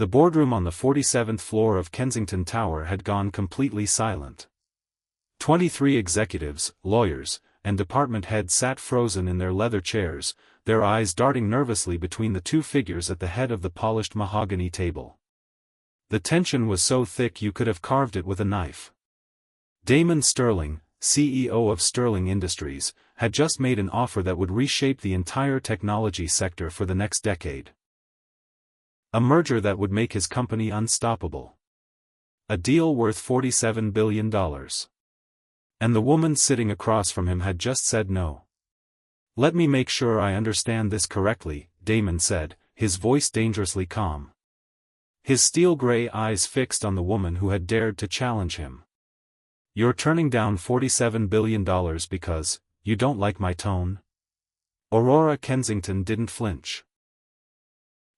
The boardroom on the 47th floor of Kensington Tower had gone completely silent. 23 executives, lawyers, and department heads sat frozen in their leather chairs, their eyes darting nervously between the two figures at the head of the polished mahogany table. The tension was so thick you could have carved it with a knife. Damon Sterling, CEO of Sterling Industries, had just made an offer that would reshape the entire technology sector for the next decade. A merger that would make his company unstoppable. A deal worth $47 billion. And the woman sitting across from him had just said no. "Let me make sure I understand this correctly," Damon said, his voice dangerously calm. His steel-gray eyes fixed on the woman who had dared to challenge him. "You're turning down $47 billion because you don't like my tone?" Aurora Kensington didn't flinch.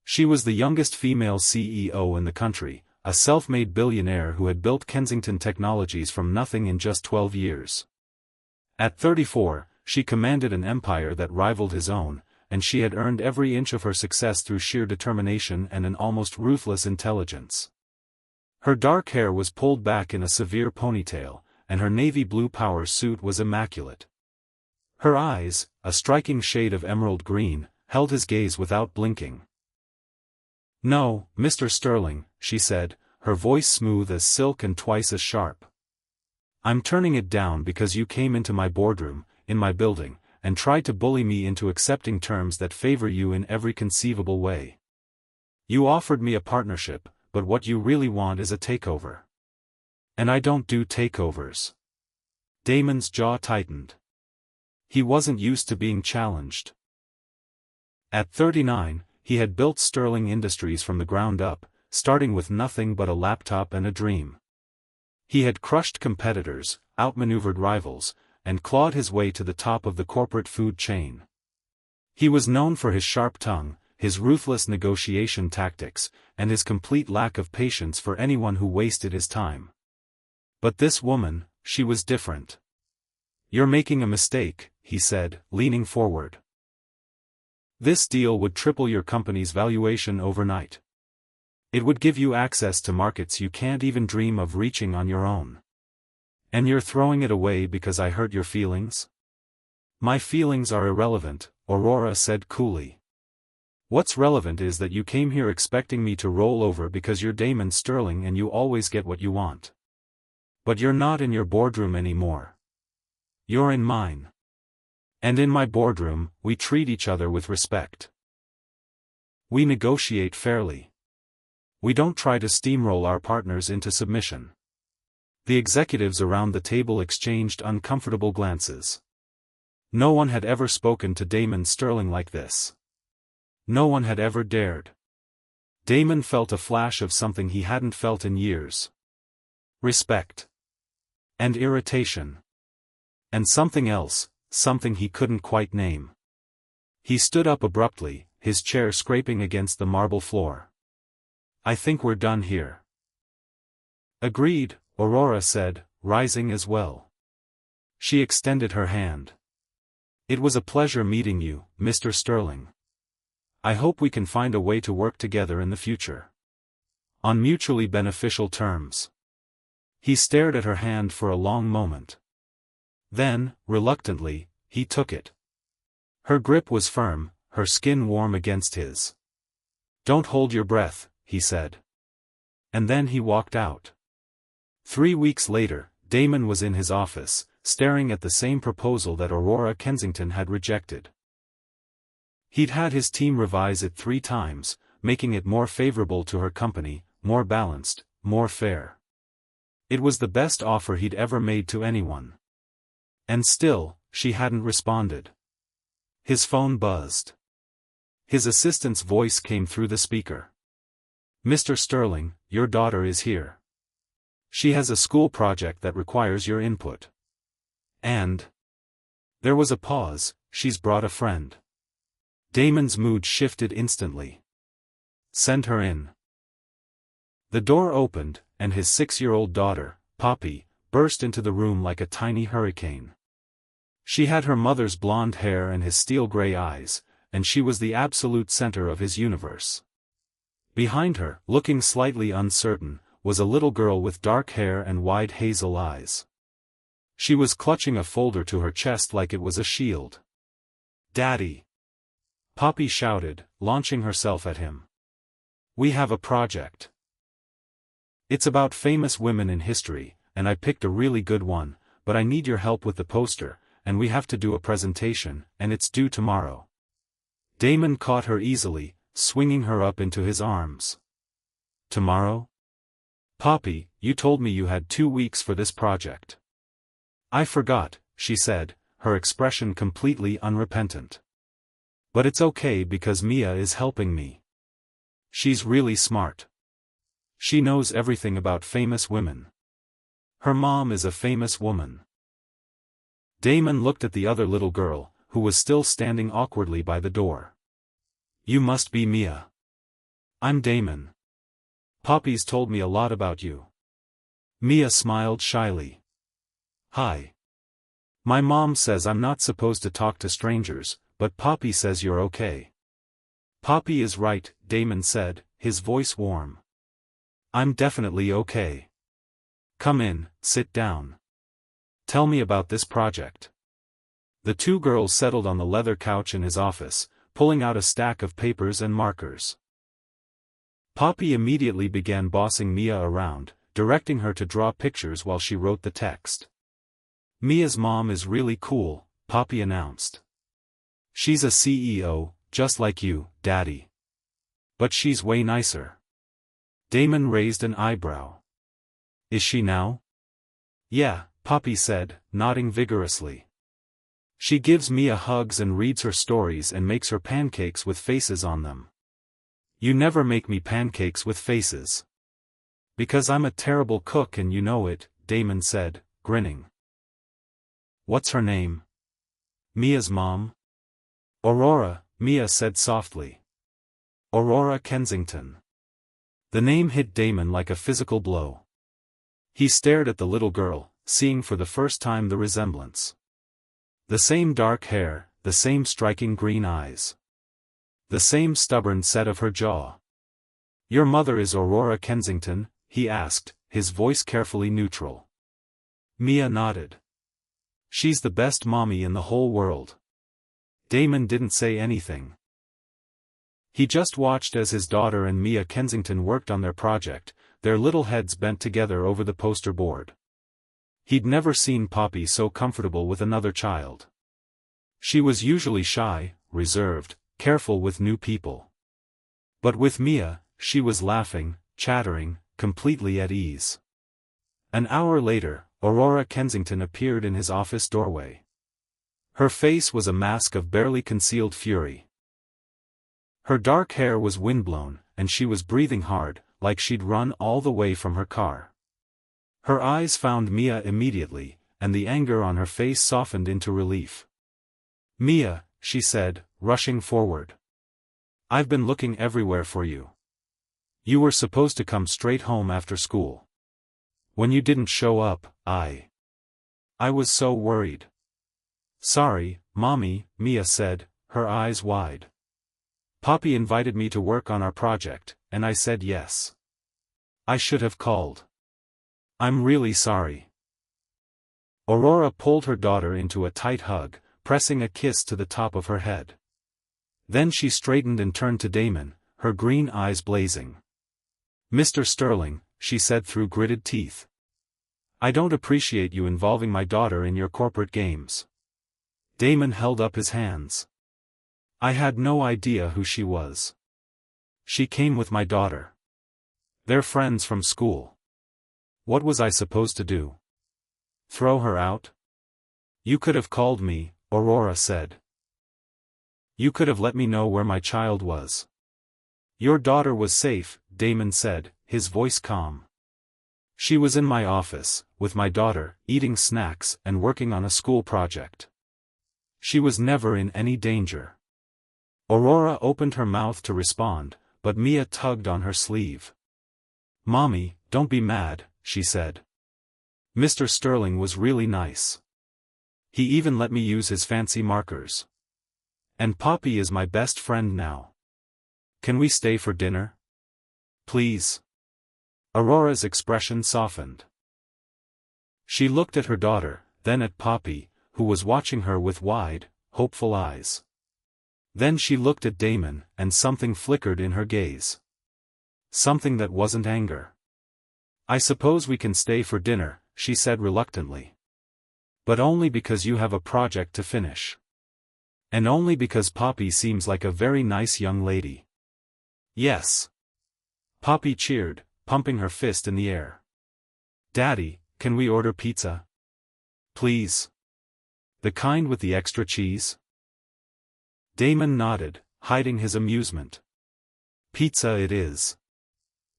She was the youngest female CEO in the country, a self-made billionaire who had built Kensington Technologies from nothing in just 12 years. At 34, she commanded an empire that rivaled his own, and she had earned every inch of her success through sheer determination and an almost ruthless intelligence. Her dark hair was pulled back in a severe ponytail, and her navy blue power suit was immaculate. Her eyes, a striking shade of emerald green, held his gaze without blinking. "No, Mr. Sterling," she said, her voice smooth as silk and twice as sharp. "I'm turning it down because you came into my boardroom, in my building, and tried to bully me into accepting terms that favor you in every conceivable way. You offered me a partnership, but what you really want is a takeover. And I don't do takeovers." Damon's jaw tightened. He wasn't used to being challenged. At 39, he had built Sterling Industries from the ground up, starting with nothing but a laptop and a dream. He had crushed competitors, outmaneuvered rivals, and clawed his way to the top of the corporate food chain. He was known for his sharp tongue, his ruthless negotiation tactics, and his complete lack of patience for anyone who wasted his time. But this woman, she was different. "You're making a mistake," he said, leaning forward. "This deal would triple your company's valuation overnight. It would give you access to markets you can't even dream of reaching on your own. And you're throwing it away because I hurt your feelings?" "My feelings are irrelevant," Aurora said coolly. "What's relevant is that you came here expecting me to roll over because you're Damon Sterling and you always get what you want. But you're not in your boardroom anymore. You're in mine. And in my boardroom, we treat each other with respect. We negotiate fairly. We don't try to steamroll our partners into submission." The executives around the table exchanged uncomfortable glances. No one had ever spoken to Damon Sterling like this. No one had ever dared. Damon felt a flash of something he hadn't felt in years. Respect. And irritation. And something else, something he couldn't quite name. He stood up abruptly, his chair scraping against the marble floor. "I think we're done here." "Agreed," Aurora said, rising as well. She extended her hand. "It was a pleasure meeting you, Mr. Sterling. I hope we can find a way to work together in the future. On mutually beneficial terms." He stared at her hand for a long moment. Then, reluctantly, he took it. Her grip was firm, her skin warm against his. "Don't hold your breath," he said. And then he walked out. 3 weeks later, Damon was in his office, staring at the same proposal that Aurora Kensington had rejected. He'd had his team revise it 3 times, making it more favorable to her company, more balanced, more fair. It was the best offer he'd ever made to anyone. And still, she hadn't responded. His phone buzzed. His assistant's voice came through the speaker. "Mr. Sterling, your daughter is here. She has a school project that requires your input. And..." There was a pause. "She's brought a friend." Damon's mood shifted instantly. "Send her in." The door opened, and his 6-year-old daughter, Poppy, burst into the room like a tiny hurricane. She had her mother's blonde hair and his steel-gray eyes, and she was the absolute center of his universe. Behind her, looking slightly uncertain, was a little girl with dark hair and wide hazel eyes. She was clutching a folder to her chest like it was a shield. "Daddy!" Poppy shouted, launching herself at him. "We have a project. It's about famous women in history, and I picked a really good one, but I need your help with the poster, and we have to do a presentation, and it's due tomorrow." Damon caught her easily, swinging her up into his arms. "Tomorrow? Poppy, you told me you had 2 weeks for this project." "I forgot," she said, her expression completely unrepentant. "But it's okay because Mia is helping me. She's really smart. She knows everything about famous women. Her mom is a famous woman." Damon looked at the other little girl, who was still standing awkwardly by the door. "You must be Mia." "I'm Damon. Poppy's told me a lot about you." Mia smiled shyly. "Hi. My mom says I'm not supposed to talk to strangers, but Poppy says you're okay." "Poppy is right," Damon said, his voice warm. "I'm definitely okay. Come in, sit down. Tell me about this project." The two girls settled on the leather couch in his office, pulling out a stack of papers and markers. Poppy immediately began bossing Mia around, directing her to draw pictures while she wrote the text. "Mia's mom is really cool," Poppy announced. "She's a CEO, just like you, Daddy. But she's way nicer." Damon raised an eyebrow. "Is she now?" "Yeah," Poppy said, nodding vigorously. "She gives Mia hugs and reads her stories and makes her pancakes with faces on them." "You never make me pancakes with faces." "Because I'm a terrible cook and you know it," Damon said, grinning. "What's her name?" "Mia's mom?" "Aurora," Mia said softly. "Aurora Kensington." The name hit Damon like a physical blow. He stared at the little girl, seeing for the first time the resemblance. The same dark hair, the same striking green eyes. The same stubborn set of her jaw. "Your mother is Aurora Kensington?" he asked, his voice carefully neutral. Mia nodded. "She's the best mommy in the whole world." Damon didn't say anything. He just watched as his daughter and Mia Kensington worked on their project, their little heads bent together over the poster board. He'd never seen Poppy so comfortable with another child. She was usually shy, reserved, careful with new people. But with Mia, she was laughing, chattering, completely at ease. An hour later, Aurora Kensington appeared in his office doorway. Her face was a mask of barely concealed fury. Her dark hair was windblown, and she was breathing hard, like she'd run all the way from her car. Her eyes found Mia immediately, and the anger on her face softened into relief. "Mia," she said, rushing forward. "I've been looking everywhere for you. You were supposed to come straight home after school. When you didn't show up, I was so worried." "Sorry, Mommy," Mia said, her eyes wide. "Poppy invited me to work on our project, and I said yes. I should have called. I'm really sorry." Aurora pulled her daughter into a tight hug, pressing a kiss to the top of her head. Then she straightened and turned to Damon, her green eyes blazing. "Mr. Sterling," she said through gritted teeth. "I don't appreciate you involving my daughter in your corporate games." Damon held up his hands. "I had no idea who she was. She came with my daughter. They're friends from school. What was I supposed to do? Throw her out?" "You could have called me," Aurora said. "You could have let me know where my child was." "Your daughter was safe," Damon said, his voice calm. "She was in my office, with my daughter, eating snacks and working on a school project. She was never in any danger." Aurora opened her mouth to respond, but Mia tugged on her sleeve. "Mommy, don't be mad," she said. "Mr. Sterling was really nice. He even let me use his fancy markers. And Poppy is my best friend now. Can we stay for dinner?" Please. Aurora's expression softened. She looked at her daughter, then at Poppy, who was watching her with wide, hopeful eyes. Then she looked at Damon, and something flickered in her gaze. Something that wasn't anger. I suppose we can stay for dinner, she said reluctantly. But only because you have a project to finish. And only because Poppy seems like a very nice young lady. Yes. Poppy cheered, pumping her fist in the air. Daddy, can we order pizza? Please. The kind with the extra cheese? Damon nodded, hiding his amusement. Pizza it is.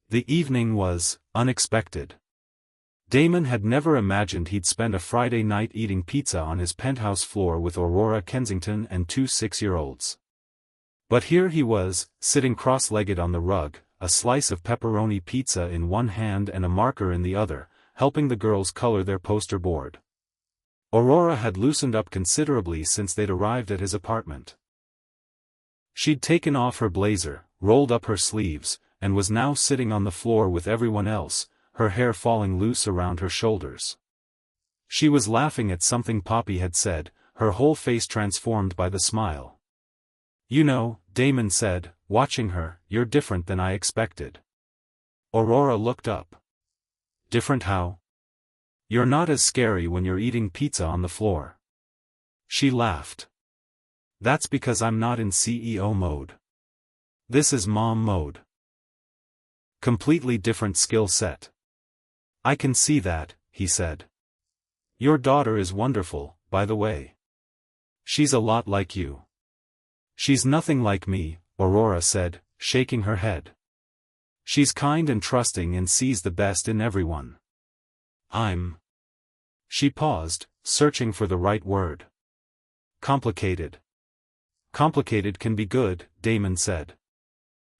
The evening was unexpected. Damon had never imagined he'd spend a Friday night eating pizza on his penthouse floor with Aurora Kensington and 2 6-year-olds. But here he was, sitting cross-legged on the rug, a slice of pepperoni pizza in one hand and a marker in the other, helping the girls color their poster board. Aurora had loosened up considerably since they'd arrived at his apartment. She'd taken off her blazer, rolled up her sleeves, and was now sitting on the floor with everyone else, her hair falling loose around her shoulders. She was laughing at something Poppy had said, her whole face transformed by the smile. You know, Damon said, watching her, you're different than I expected. Aurora looked up. Different how? You're not as scary when you're eating pizza on the floor. She laughed. That's because I'm not in CEO mode. This is mom mode. Completely different skill set. I can see that, he said. Your daughter is wonderful, by the way. She's a lot like you. She's nothing like me, Aurora said, shaking her head. She's kind and trusting and sees the best in everyone. She paused, searching for the right word. Complicated. Complicated can be good, Damon said.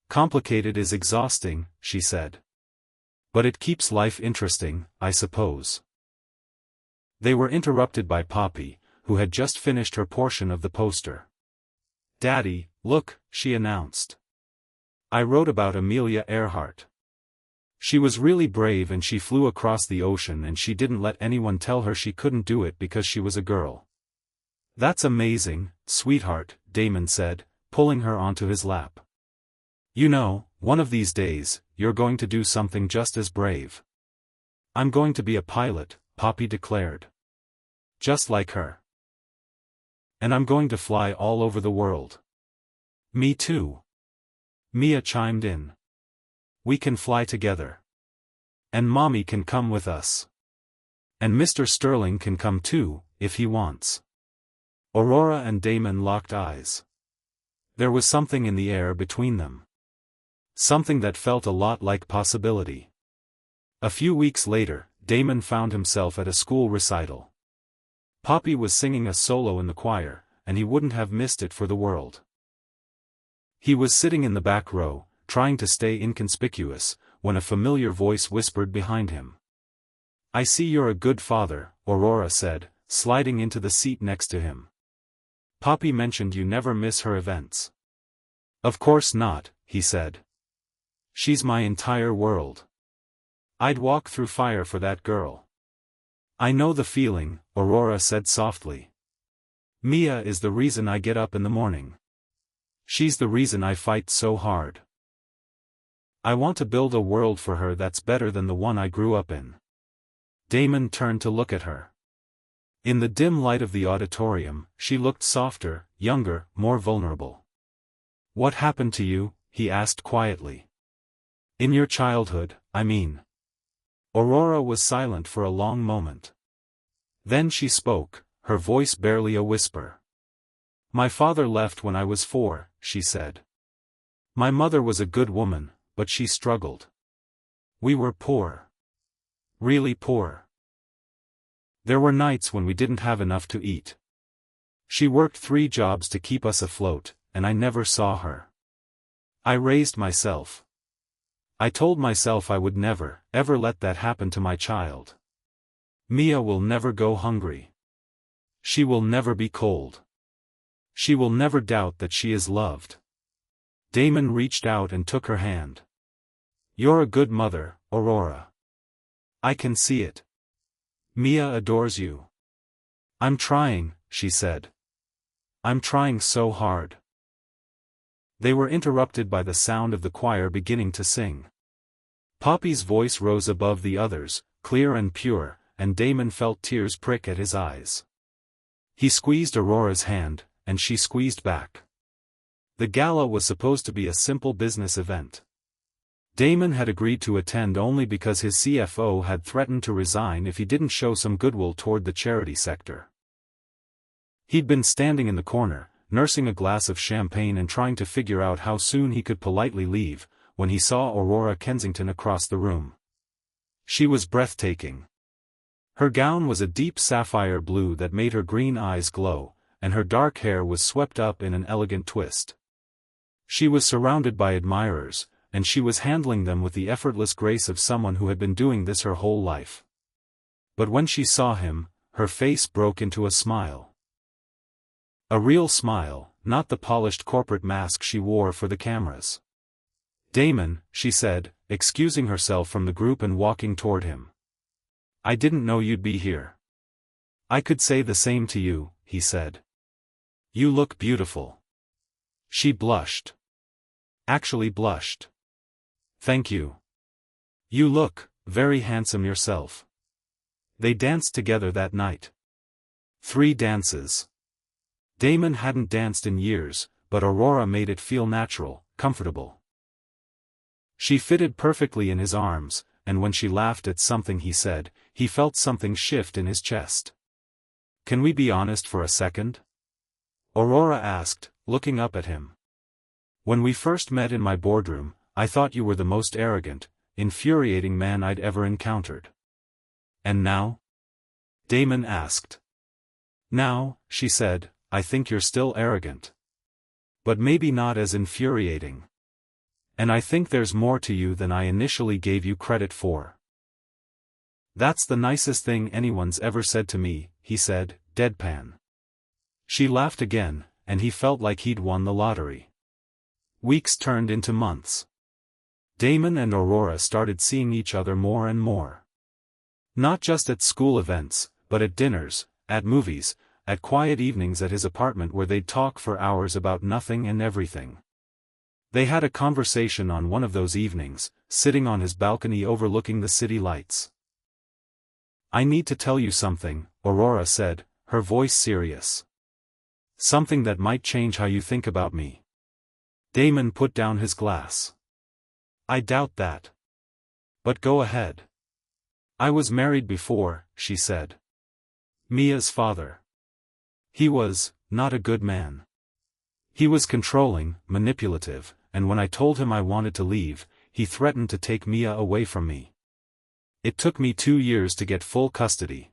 Complicated is exhausting, she said. But it keeps life interesting, I suppose. They were interrupted by Poppy, who had just finished her portion of the poster. Daddy, look, she announced. I wrote about Amelia Earhart. She was really brave and she flew across the ocean and she didn't let anyone tell her she couldn't do it because she was a girl. That's amazing, sweetheart, Damon said, pulling her onto his lap. You know, one of these days, you're going to do something just as brave. I'm going to be a pilot, Poppy declared. Just like her. And I'm going to fly all over the world. Me too. Mia chimed in. We can fly together. And Mommy can come with us. And Mr. Sterling can come too, if he wants. Aurora and Damon locked eyes. There was something in the air between them. Something that felt a lot like possibility. A few weeks later, Damon found himself at a school recital. Poppy was singing a solo in the choir, and he wouldn't have missed it for the world. He was sitting in the back row, trying to stay inconspicuous, when a familiar voice whispered behind him. I see you're a good father, Aurora said, sliding into the seat next to him. Poppy mentioned you never miss her events. Of course not, he said. She's my entire world. I'd walk through fire for that girl. I know the feeling, Aurora said softly. Mia is the reason I get up in the morning. She's the reason I fight so hard. I want to build a world for her that's better than the one I grew up in. Damon turned to look at her. In the dim light of the auditorium, she looked softer, younger, more vulnerable. What happened to you? He asked quietly. In your childhood, I mean. Aurora was silent for a long moment. Then she spoke, her voice barely a whisper. My father left when I was 4, she said. My mother was a good woman, but she struggled. We were poor. Really poor. There were nights when we didn't have enough to eat. She worked 3 jobs to keep us afloat, and I never saw her. I raised myself. I told myself I would never, ever let that happen to my child. Mia will never go hungry. She will never be cold. She will never doubt that she is loved. Damon reached out and took her hand. You're a good mother, Aurora. I can see it. Mia adores you. I'm trying, she said. I'm trying so hard. They were interrupted by the sound of the choir beginning to sing. Poppy's voice rose above the others, clear and pure, and Damon felt tears prick at his eyes. He squeezed Aurora's hand, and she squeezed back. The gala was supposed to be a simple business event. Damon had agreed to attend only because his CFO had threatened to resign if he didn't show some goodwill toward the charity sector. He'd been standing in the corner, nursing a glass of champagne and trying to figure out how soon he could politely leave, when he saw Aurora Kensington across the room. She was breathtaking. Her gown was a deep sapphire blue that made her green eyes glow, and her dark hair was swept up in an elegant twist. She was surrounded by admirers, and she was handling them with the effortless grace of someone who had been doing this her whole life. But when she saw him, her face broke into a smile. A real smile, not the polished corporate mask she wore for the cameras. Damon, she said, excusing herself from the group and walking toward him. I didn't know you'd be here. I could say the same to you, he said. You look beautiful. She blushed. Actually blushed. Thank you. You look very handsome yourself. They danced together that night. 3 dances. Damon hadn't danced in years, but Aurora made it feel natural, comfortable. She fitted perfectly in his arms, and when she laughed at something he said, he felt something shift in his chest. Can we be honest for a second? Aurora asked, looking up at him. When we first met in my boardroom, I thought you were the most arrogant, infuriating man I'd ever encountered. And now? Damon asked. Now, she said, I think you're still arrogant. But maybe not as infuriating. And I think there's more to you than I initially gave you credit for. That's the nicest thing anyone's ever said to me, he said, deadpan. She laughed again, and he felt like he'd won the lottery. Weeks turned into months. Damon and Aurora started seeing each other more and more. Not just at school events, but at dinners, at movies, at quiet evenings at his apartment where they'd talk for hours about nothing and everything. They had a conversation on one of those evenings, sitting on his balcony overlooking the city lights. I need to tell you something, Aurora said, her voice serious. Something that might change how you think about me. Damon put down his glass. I doubt that. But go ahead. I was married before, she said. Mia's father. He was not a good man. He was controlling, manipulative, and when I told him I wanted to leave, he threatened to take Mia away from me. It took me 2 years to get full custody.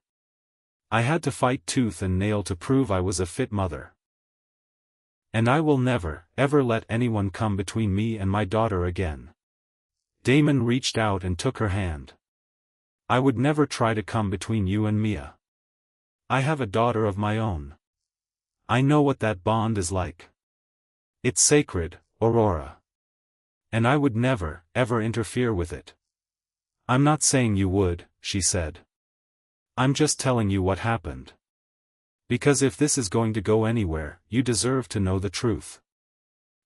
I had to fight tooth and nail to prove I was a fit mother. And I will never, ever let anyone come between me and my daughter again. Damon reached out and took her hand. I would never try to come between you and Mia. I have a daughter of my own. I know what that bond is like. It's sacred, Aurora. And I would never, ever interfere with it. I'm not saying you would, she said. I'm just telling you what happened. Because if this is going to go anywhere, you deserve to know the truth.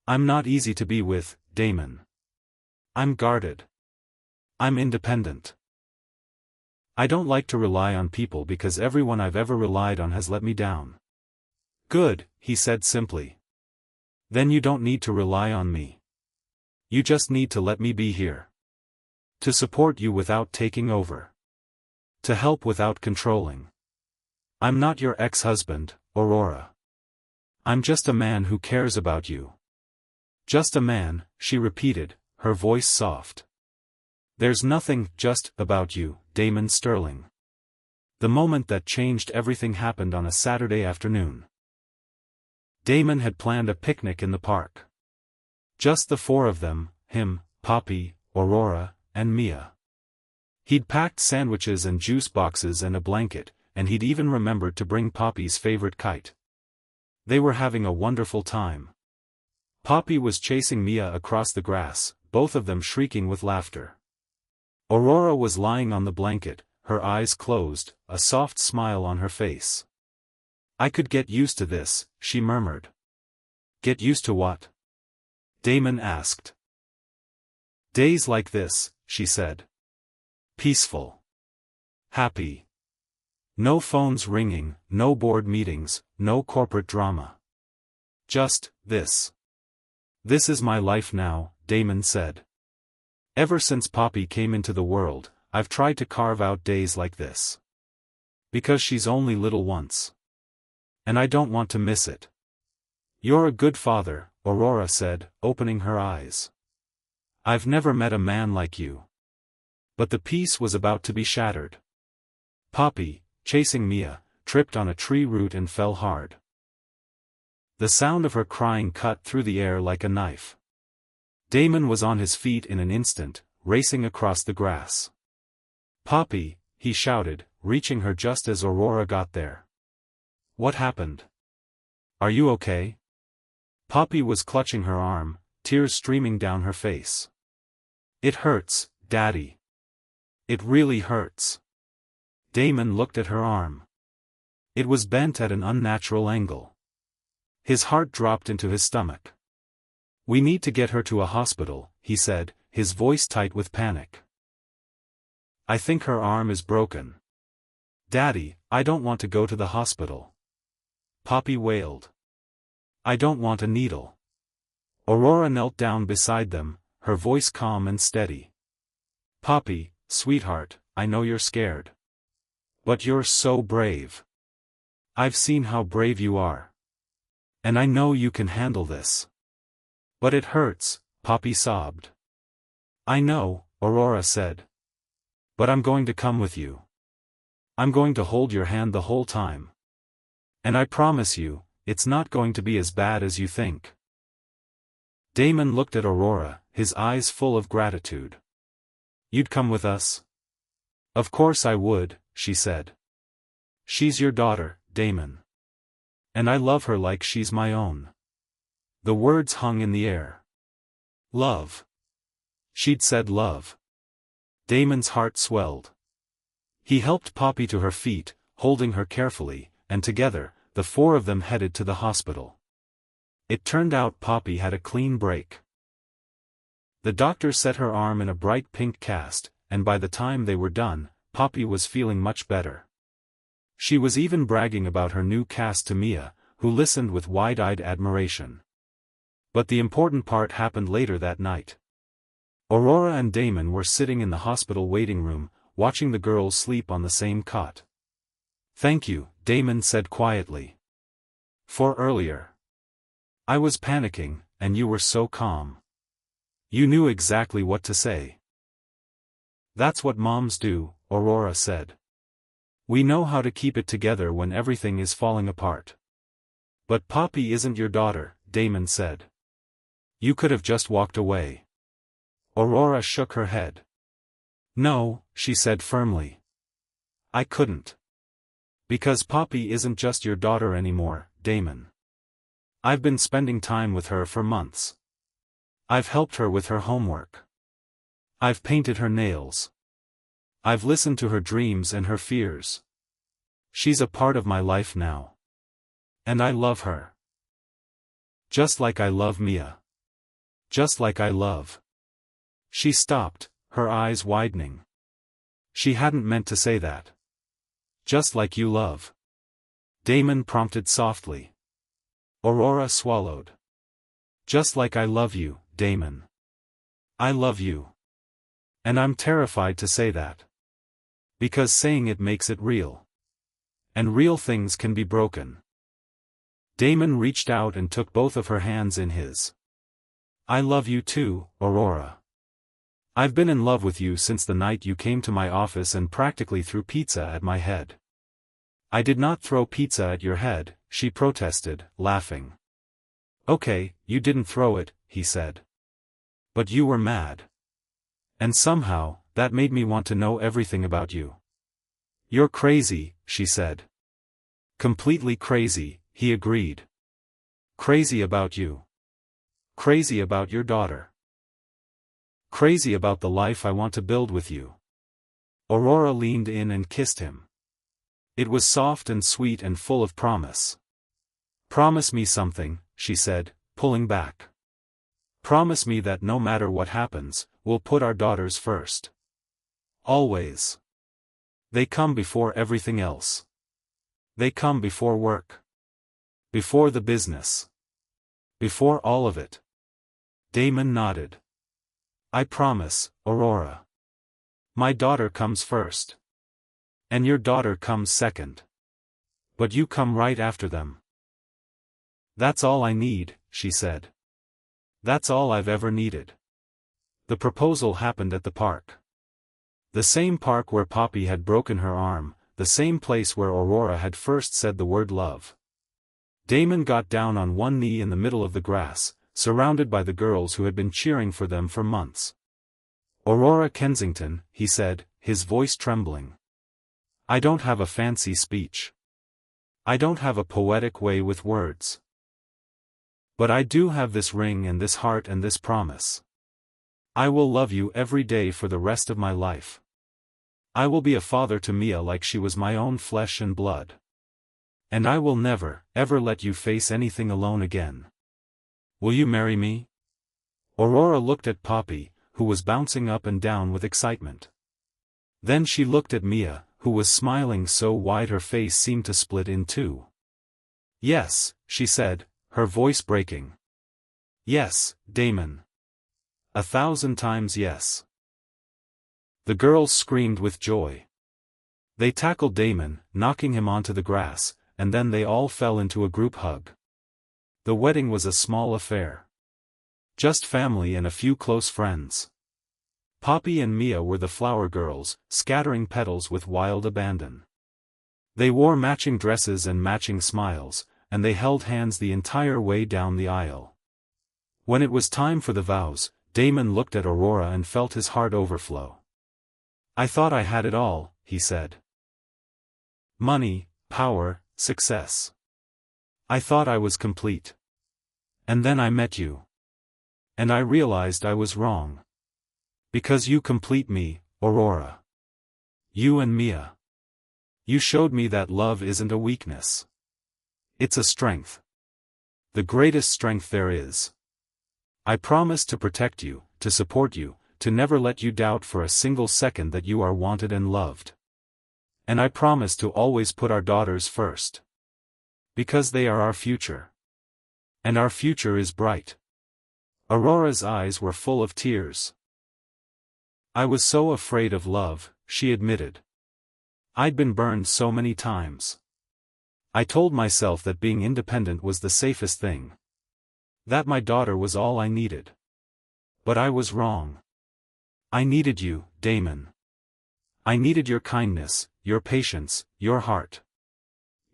I'm not easy to be with, Damon. I'm guarded. I'm independent. I don't like to rely on people because everyone I've ever relied on has let me down. Good, he said simply. Then you don't need to rely on me. You just need to let me be here. To support you without taking over. To help without controlling. I'm not your ex-husband, Aurora. I'm just a man who cares about you. Just a man, she repeated, her voice soft. There's nothing just about you, Damon Sterling. The moment that changed everything happened on a Saturday afternoon. Damon had planned a picnic in the park. Just the 4 of them, him, Poppy, Aurora, and Mia. He'd packed sandwiches and juice boxes and a blanket, and he'd even remembered to bring Poppy's favorite kite. They were having a wonderful time. Poppy was chasing Mia across the grass, both of them shrieking with laughter. Aurora was lying on the blanket, her eyes closed, a soft smile on her face. "I could get used to this," she murmured. "Get used to what?" Damon asked. "Days like this," she said. "Peaceful. Happy. No phones ringing, no board meetings, no corporate drama. Just this. This is my life now," Damon said. "Ever since Poppy came into the world, I've tried to carve out days like this. Because she's only little once. And I don't want to miss it." "You're a good father," Aurora said, opening her eyes. "I've never met a man like you." But the peace was about to be shattered. Poppy, chasing Mia, tripped on a tree root and fell hard. The sound of her crying cut through the air like a knife. Damon was on his feet in an instant, racing across the grass. "Poppy," he shouted, reaching her just as Aurora got there. "What happened? Are you okay?" Poppy was clutching her arm, tears streaming down her face. "It hurts, Daddy. It really hurts." Damon looked at her arm. It was bent at an unnatural angle. His heart dropped into his stomach. "We need to get her to a hospital," he said, his voice tight with panic. "I think her arm is broken." "Daddy, I don't want to go to the hospital." Poppy wailed. "I don't want a needle." Aurora knelt down beside them, her voice calm and steady. "Poppy, sweetheart, I know you're scared. But you're so brave. I've seen how brave you are. And I know you can handle this." "But it hurts," Poppy sobbed. "I know," Aurora said. "But I'm going to come with you. I'm going to hold your hand the whole time. And I promise you, it's not going to be as bad as you think." Damon looked at Aurora, his eyes full of gratitude. "You'd come with us?" "Of course I would," she said. "She's your daughter, Damon. And I love her like she's my own." The words hung in the air. Love. She'd said love. Damon's heart swelled. He helped Poppy to her feet, holding her carefully, and together, the four of them headed to the hospital. It turned out Poppy had a clean break. The doctor set her arm in a bright pink cast, and by the time they were done, Poppy was feeling much better. She was even bragging about her new cast to Mia, who listened with wide-eyed admiration. But the important part happened later that night. Aurora and Damon were sitting in the hospital waiting room, watching the girls sleep on the same cot. "Thank you," Damon said quietly. "For earlier. I was panicking, and you were so calm. You knew exactly what to say." "That's what moms do," Aurora said. "We know how to keep it together when everything is falling apart." "But Poppy isn't your daughter," Damon said. "You could have just walked away." Aurora shook her head. "No," she said firmly. "I couldn't. Because Poppy isn't just your daughter anymore, Damon. I've been spending time with her for months. I've helped her with her homework. I've painted her nails. I've listened to her dreams and her fears. She's a part of my life now. And I love her. Just like I love Mia. Just like I love." She stopped, her eyes widening. She hadn't meant to say that. "Just like you love." Damon prompted softly. Aurora swallowed. "Just like I love you, Damon. I love you. And I'm terrified to say that. Because saying it makes it real. And real things can be broken." Damon reached out and took both of her hands in his. "I love you too, Aurora. I've been in love with you since the night you came to my office and practically threw pizza at my head." "I did not throw pizza at your head," she protested, laughing. "Okay, you didn't throw it," he said. "But you were mad. And somehow, that made me want to know everything about you." "You're crazy," she said. "Completely crazy," he agreed. "Crazy about you. Crazy about your daughter." Crazy about the life I want to build with you. Aurora leaned in and kissed him. It was soft and sweet and full of promise. Promise me something, she said, pulling back. Promise me that no matter what happens, we'll put our daughters first. Always. They come before everything else. They come before work. Before the business. Before all of it. Damon nodded. I promise, Aurora. My daughter comes first. And your daughter comes second. But you come right after them. That's all I need, she said. That's all I've ever needed. The proposal happened at the park. The same park where Poppy had broken her arm, the same place where Aurora had first said the word love. Damon got down on one knee in the middle of the grass, surrounded by the girls who had been cheering for them for months. Aurora Kensington, he said, his voice trembling. I don't have a fancy speech. I don't have a poetic way with words. But I do have this ring and this heart and this promise. I will love you every day for the rest of my life. I will be a father to Mia like she was my own flesh and blood. And I will never, ever let you face anything alone again. Will you marry me? Aurora looked at Poppy, who was bouncing up and down with excitement. Then she looked at Mia, who was smiling so wide her face seemed to split in two. Yes, she said, her voice breaking. Yes, Damon. 1,000 times yes. The girls screamed with joy. They tackled Damon, knocking him onto the grass, and then they all fell into a group hug. The wedding was a small affair. Just family and a few close friends. Poppy and Mia were the flower girls, scattering petals with wild abandon. They wore matching dresses and matching smiles, and they held hands the entire way down the aisle. When it was time for the vows, Damon looked at Aurora and felt his heart overflow. I thought I had it all, he said. Money, power, success. I thought I was complete. And then I met you. And I realized I was wrong. Because you complete me, Aurora. You and Mia. You showed me that love isn't a weakness. It's a strength. The greatest strength there is. I promise to protect you, to support you, to never let you doubt for a single second that you are wanted and loved. And I promise to always put our daughters first. Because they are our future. And our future is bright. Aurora's eyes were full of tears. I was so afraid of love, she admitted. I'd been burned so many times. I told myself that being independent was the safest thing. That my daughter was all I needed. But I was wrong. I needed you, Damon. I needed your kindness, your patience, your heart.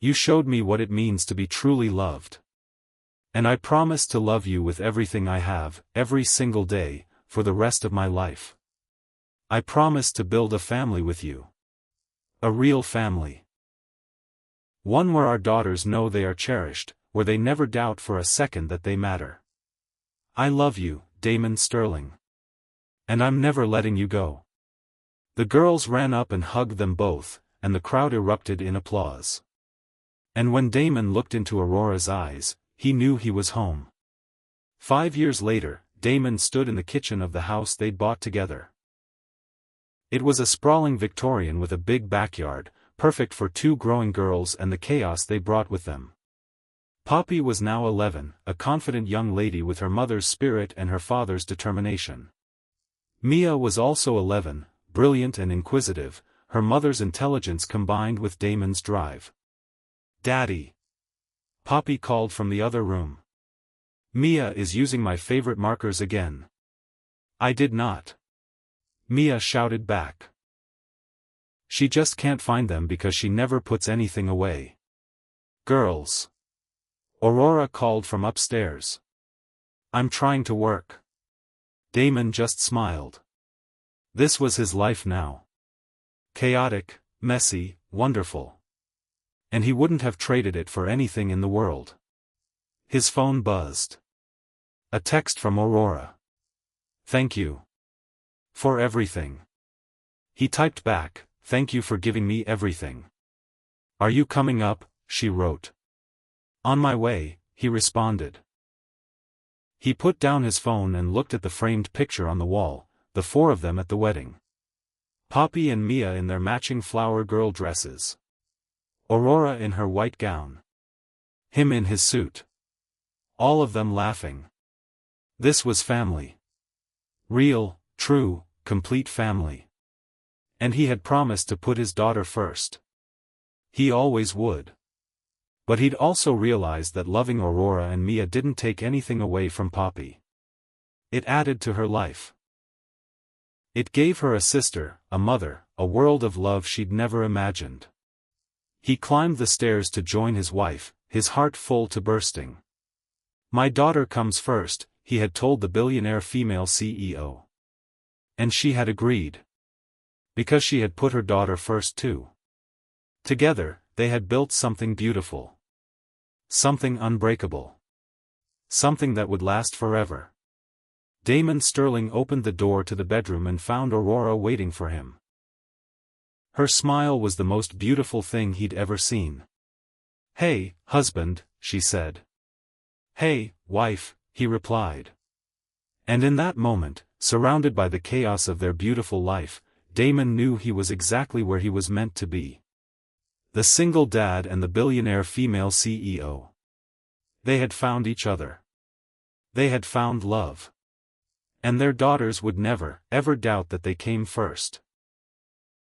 You showed me what it means to be truly loved. And I promise to love you with everything I have, every single day, for the rest of my life. I promise to build a family with you. A real family. One where our daughters know they are cherished, where they never doubt for a second that they matter. I love you, Damon Sterling. And I'm never letting you go. The girls ran up and hugged them both, and the crowd erupted in applause. And when Damon looked into Aurora's eyes, he knew he was home. 5 years later, Damon stood in the kitchen of the house they'd bought together. It was a sprawling Victorian with a big backyard, perfect for 2 growing girls and the chaos they brought with them. Poppy was now 11, a confident young lady with her mother's spirit and her father's determination. Mia was also 11, brilliant and inquisitive, her mother's intelligence combined with Damon's drive. Daddy! Poppy called from the other room. Mia is using my favorite markers again. I did not. Mia shouted back. She just can't find them because she never puts anything away. Girls. Aurora called from upstairs. I'm trying to work. Damon just smiled. This was his life now. Chaotic, messy, wonderful. And he wouldn't have traded it for anything in the world. His phone buzzed. A text from Aurora. Thank you. For everything. He typed back, "Thank you for giving me everything." "Are you coming up?" she wrote. "On my way," he responded. He put down his phone and looked at the framed picture on the wall, the four of them at the wedding. Poppy and Mia in their matching flower girl dresses. Aurora in her white gown. Him in his suit. All of them laughing. This was family. Real, true, complete family. And he had promised to put his daughter first. He always would. But he'd also realized that loving Aurora and Mia didn't take anything away from Poppy. It added to her life. It gave her a sister, a mother, a world of love she'd never imagined. He climbed the stairs to join his wife, his heart full to bursting. "My daughter comes first," he had told the billionaire female CEO. And she had agreed. Because she had put her daughter first too. Together, they had built something beautiful. Something unbreakable. Something that would last forever. Damon Sterling opened the door to the bedroom and found Aurora waiting for him. Her smile was the most beautiful thing he'd ever seen. "Hey, husband," she said. "Hey, wife," he replied. And in that moment, surrounded by the chaos of their beautiful life, Damon knew he was exactly where he was meant to be. The single dad and the billionaire female CEO. They had found each other. They had found love. And their daughters would never, ever doubt that they came first.